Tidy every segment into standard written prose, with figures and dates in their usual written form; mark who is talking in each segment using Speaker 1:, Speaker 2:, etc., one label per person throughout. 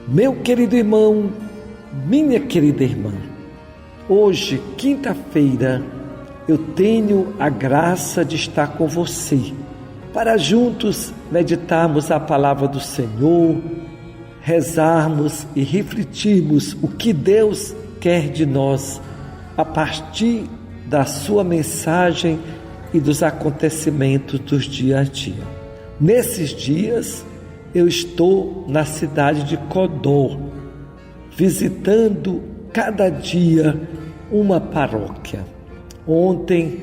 Speaker 1: Meu querido irmão, minha querida irmã, hoje, quinta-feira, eu tenho a graça de estar com você, para juntos meditarmos a palavra do Senhor, rezarmos e refletirmos o que Deus quer de nós a partir da sua mensagem e dos acontecimentos dos dia a dia. Nesses dias, eu estou na cidade de Codó, visitando cada dia uma paróquia. Ontem,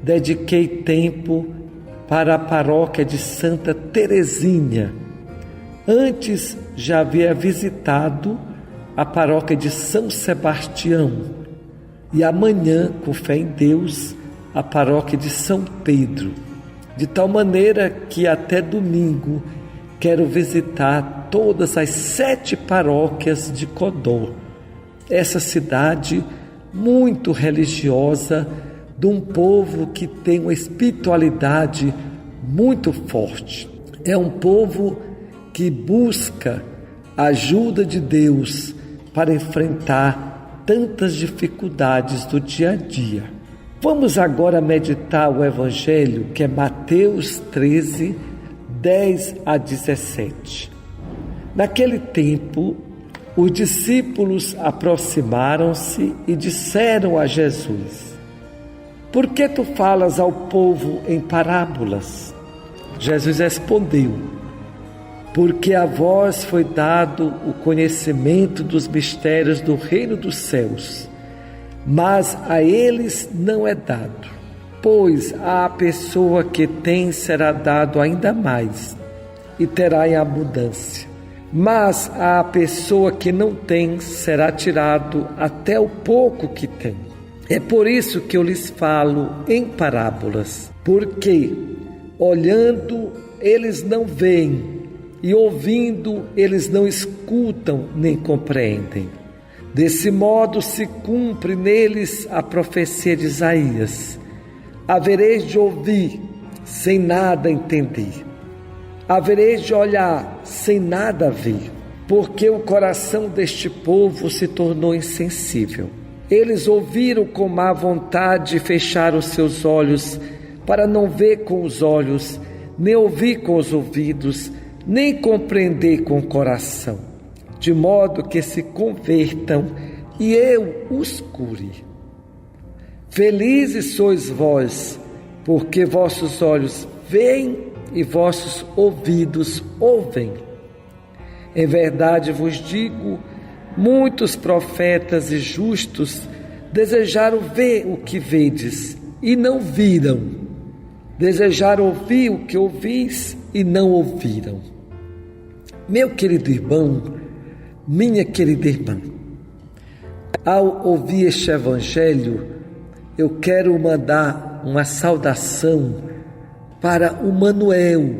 Speaker 1: dediquei tempo para a paróquia de Santa Teresinha. Antes, já havia visitado a paróquia de São Sebastião. E amanhã, com fé em Deus, a paróquia de São Pedro. De tal maneira que até domingo quero visitar todas as 7 paróquias de Codó. Essa cidade muito religiosa, de um povo que tem uma espiritualidade muito forte. É um povo que busca a ajuda de Deus para enfrentar tantas dificuldades do dia a dia. Vamos agora meditar o Evangelho, que é Mateus 13, 10 a 17. Naquele tempo, os discípulos aproximaram-se e disseram a Jesus: Por que tu falas ao povo em parábolas? Jesus respondeu: Porque a vós foi dado o conhecimento dos mistérios do reino dos céus, mas a eles não é dado. Pois à pessoa que tem será dado ainda mais, e terá em abundância. Mas à pessoa que não tem será tirado até o pouco que tem. É por isso que eu lhes falo em parábolas, porque olhando eles não veem, e ouvindo eles não escutam nem compreendem. Desse modo se cumpre neles a profecia de Isaías: havereis de ouvir sem nada entender, havereis de olhar sem nada ver, porque o coração deste povo se tornou insensível. Eles ouviram com má vontade e fecharam seus olhos, para não ver com os olhos, nem ouvir com os ouvidos, nem compreender com o coração, de modo que se convertam e eu os cure. Felizes sois vós, porque vossos olhos veem e vossos ouvidos ouvem. Em verdade vos digo, muitos profetas e justos desejaram ver o que vedes e não viram, desejaram ouvir o que ouvis e não ouviram. Meu querido irmão, minha querida irmã, ao ouvir este Evangelho, eu quero mandar uma saudação para o Manuel,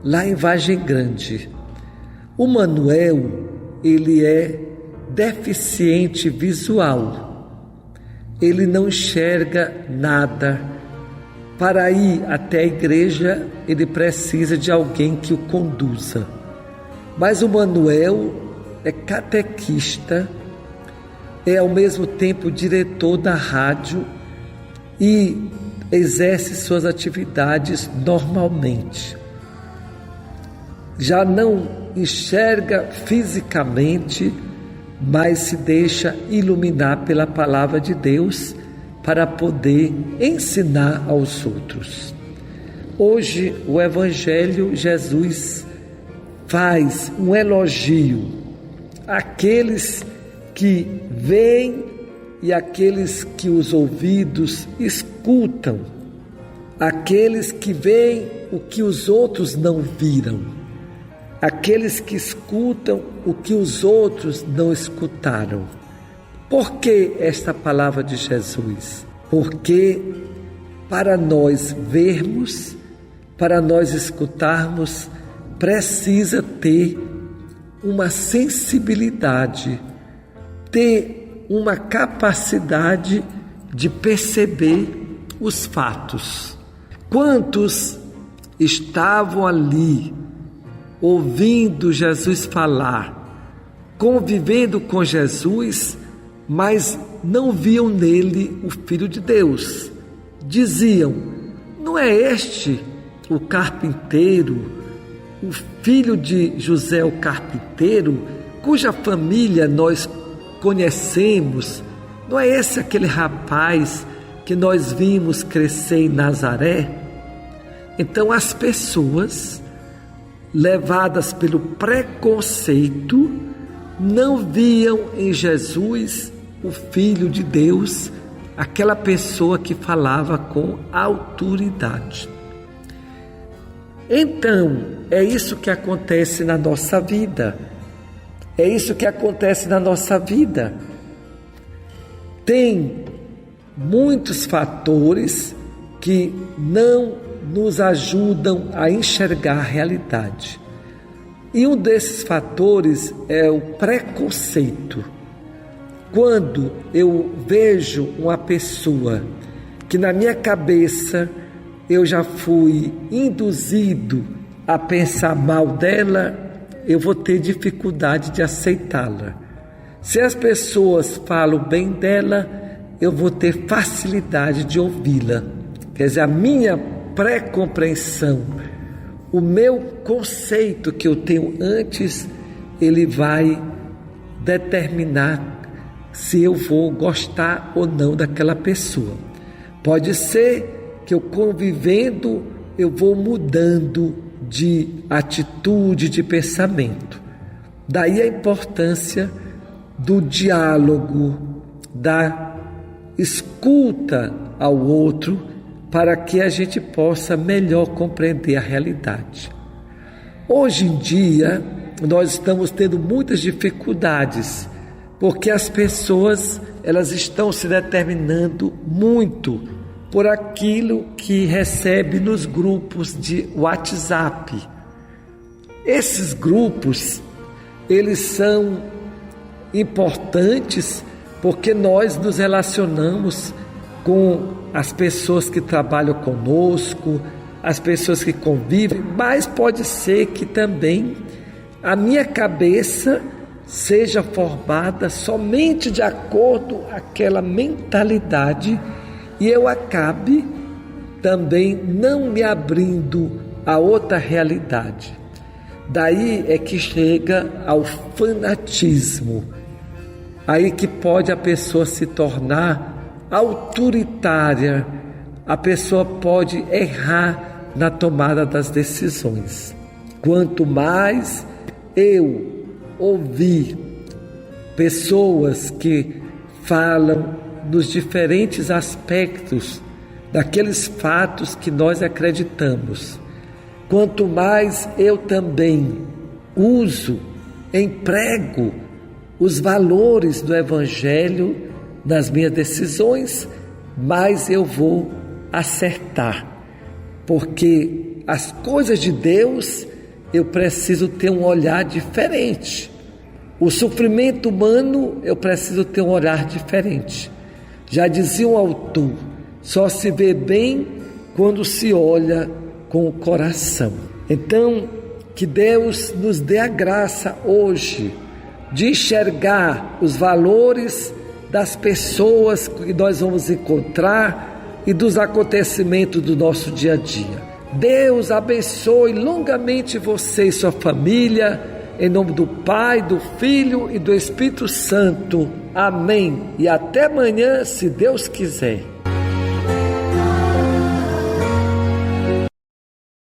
Speaker 1: lá em Vargem Grande. O Manuel, ele é deficiente visual. Ele não enxerga nada. Para ir até a igreja, ele precisa de alguém que o conduza. Mas o Manuel é catequista, é ao mesmo tempo diretor da rádio e exerce suas atividades normalmente. Já não enxerga fisicamente, mas se deixa iluminar pela palavra de Deus para poder ensinar aos outros. Hoje, o Evangelho, Jesus faz um elogio àqueles que veem e àqueles que os ouvidos escutam, aqueles que veem o que os outros não viram, aqueles que escutam o que os outros não escutaram. Por que esta palavra de Jesus? Porque para nós vermos, para nós escutarmos, precisa ter uma sensibilidade, ter uma capacidade de perceber os fatos. Quantos estavam ali ouvindo Jesus falar convivendo com Jesus, mas não viam nele o Filho de Deus. Diziam: não é este o carpinteiro, o filho de José o carpinteiro, cuja família nós conhecemos? Não é esse aquele rapaz que nós vimos crescer em Nazaré? Então as pessoas, levadas pelo preconceito, não viam em Jesus o Filho de Deus, aquela pessoa que falava com autoridade. Então, é isso que acontece na nossa vida. É isso que acontece na nossa vida. Tem muitos fatores que não nos ajudam a enxergar a realidade. E um desses fatores é o preconceito. Quando eu vejo uma pessoa que na minha cabeça eu já fui induzido a pensar mal dela, eu vou ter dificuldade de aceitá-la. Se as pessoas falam bem dela, eu vou ter facilidade de ouvi-la. Quer dizer, a minha pré-compreensão, o meu conceito que eu tenho antes, ele vai determinar se eu vou gostar ou não daquela pessoa. Pode ser que eu convivendo, eu vou mudando de atitude, de pensamento. Daí a importância do diálogo, da escuta ao outro, para que a gente possa melhor compreender a realidade. Hoje em dia, nós estamos tendo muitas dificuldades, porque as pessoas, elas estão se determinando muito por aquilo que recebe nos grupos de WhatsApp. Esses grupos, eles são importantes porque nós nos relacionamos com as pessoas que trabalham conosco, as pessoas que convivem, mas pode ser que também a minha cabeça seja formada somente de acordo com aquela mentalidade e eu acabe também não me abrindo a outra realidade. Daí é que chega ao fanatismo, aí que pode a pessoa se tornar autoritária, a pessoa pode errar na tomada das decisões. Quanto mais eu ouvir pessoas que falam nos diferentes aspectos daqueles fatos que nós acreditamos, quanto mais eu também emprego os valores do Evangelho nas minhas decisões, mais eu vou acertar, porque as coisas de Deus eu preciso ter um olhar diferente. O sofrimento humano eu preciso ter um olhar diferente. Já dizia um autor: só se vê bem quando se olha com o coração. Então, que Deus nos dê a graça hoje de enxergar os valores das pessoas que nós vamos encontrar e dos acontecimentos do nosso dia a dia. Deus abençoe longamente você e sua família, em nome do Pai, do Filho e do Espírito Santo. Amém. E até amanhã, se Deus quiser.